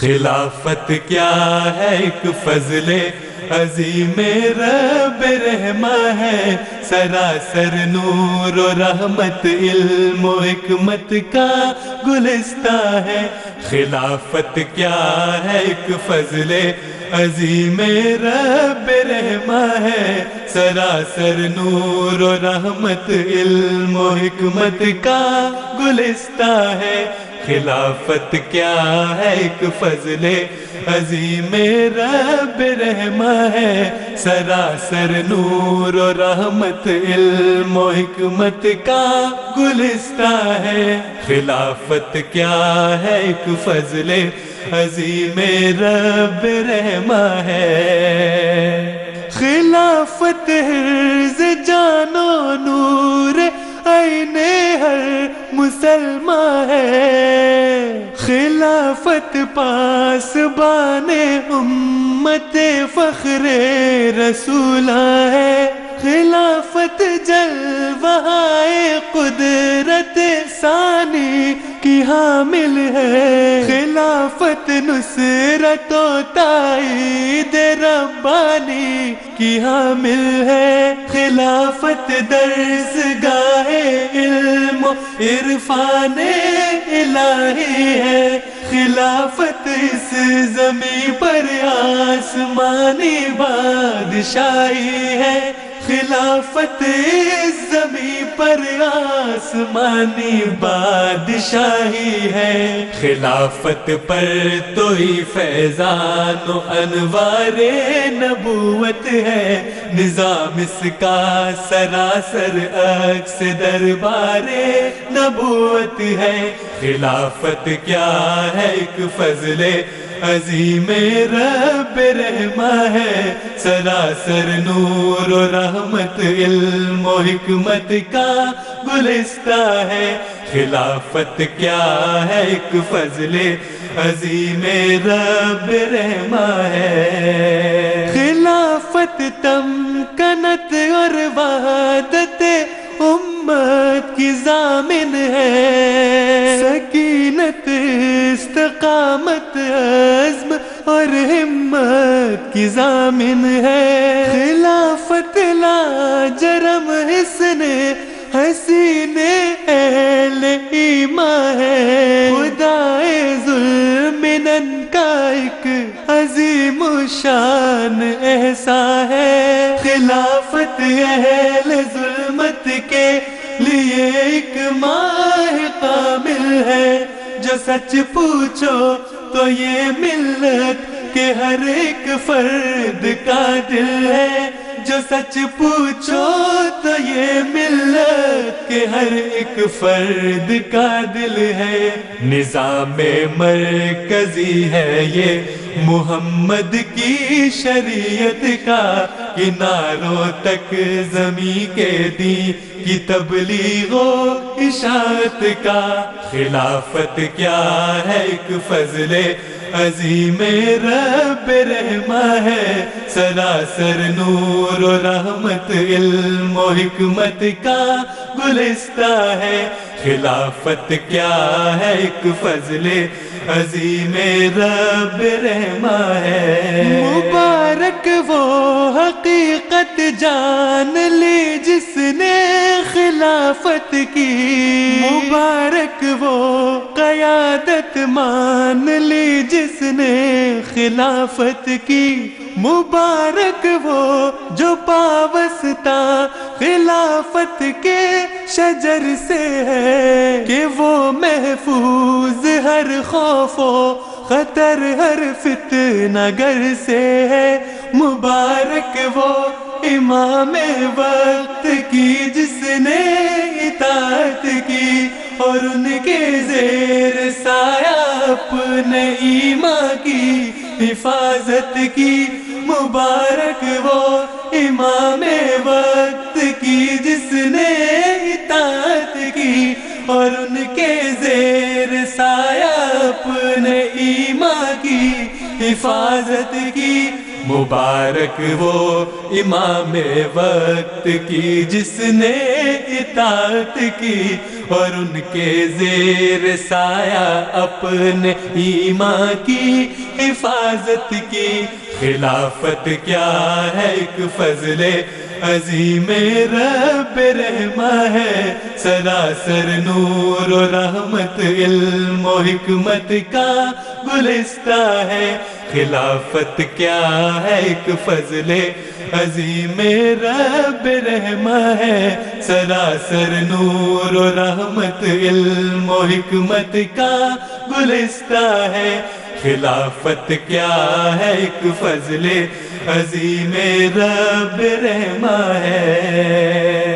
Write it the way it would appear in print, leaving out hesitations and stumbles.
خلافت کیا ہے ایک فضل عظیم رب رحمہ ہے، سراسر نور و رحمت علم و حکمت کا گلستہ ہے۔ خلافت کیا ہے ایک فضل عظیم رب رحمہ ہے، سراسر نور و رحمت علم و حکمت کا گلستہ ہے۔ خلافت کیا ہے ایک فضل عظیم رب رحمہ ہے، سراسر نور و رحمت علم و حکمت کا گلستہ ہے۔ خلافت کیا ہے ایک فضل عظیم رب رحمہ ہے۔ خلافت حرز جان و نور عین ہر مسلمان ہے، خلافت پاسبان امت فخر رسولہ ہے۔ خلافت جلوہ قدرت ثانی کی حامل ہے، خلافت نصرت و تائید ربانی کی حامل ہے۔ خلافت درسگاہ علم و عرفان الہی ہے، خلافت اس زمین پر آسمانی بادشاہی ہے۔ خلافت اس زمین پر آسمانی بادشاہی ہے۔ خلافت پر تو ہی فیضان و انوار نبوت ہے، نظام اس کا سراسر عکس دربار نبوت ہے۔ خلافت کیا ہے ایک فضل عظیم رب رحمہ ہے، سراسر نور و رحمت علم و حکمت کا گلستہ ہے۔ خلافت کیا ہے ایک فضل عظیم رب رحمہ ہے۔ خلافت تمکنت اور وحدت امت کی ضامن ہے، سکینت استقامت عزم اور ہمت کی ضامن ہے۔ خلافت لا جرم حسن حسین اہل ایمان ہے، خدائے ذوالمنن کا ایک عظیم الشان احسان ہے۔ خلافت اہل ظلمت کے لیے ایک ماہ کامل ہے، جو سچ پوچھو تو یہ ملت کے ہر ایک فرد کا دل ہے، جو سچ پوچھو تو یہ ملت کے ہر ایک فرد کا دل ہے۔ نظام مرکزی ہے یہ محمد کی شریعت کا، کناروں تک زمین کے دین کی تبلیغ و اشاعت کا۔ خلافت کیا ہے ایک فضل عظیم رب رحمہ ہے، سراسر نور و رحمت علم و حکمت کا گلستہ ہے۔ خلافت کیا ہے ایک فضل عظیم رب رحمہ ہے۔ مبارک وہ حقیقت جان لی جس نے خلافت کی، مبارک وہ قیادت مان لی جس نے خلافت کی، مبارک وہ جو پابستہ خلافت کے شجر سے ہے، کہ وہ محفوظ ہر خوف و خطر ہر فتنہ گر سے ہے۔ مبارک وہ امام وقت کی جس نے اطاعت کی، اور ان کے زیر سایہ اپنے ایمان کی حفاظت کی۔ مبارک وہ امام وقت کی جس نے اطاعت کی، اور ان کے زیر سایہ اپنے ایمان کی حفاظت کی۔ مبارک وہ امام وقت کی جس نے اطاعت کی اور ان کے زیر سایہ اپنے ایمان کی حفاظت کی۔ خلافت کیا ہے ایک فضل عظیم رب رحمہ ہے، سراسر نور و رحمت علم و حکمت کا گلستہ ہے۔ خلافت کیا ہے ایک فضل عظیم رب رحمہ ہے، سراسر نور و رحمت علم و حکمت کا گلستہ ہے۔ خلافت کیا ہے ایک فضل عظیم رب رحمہ ہے۔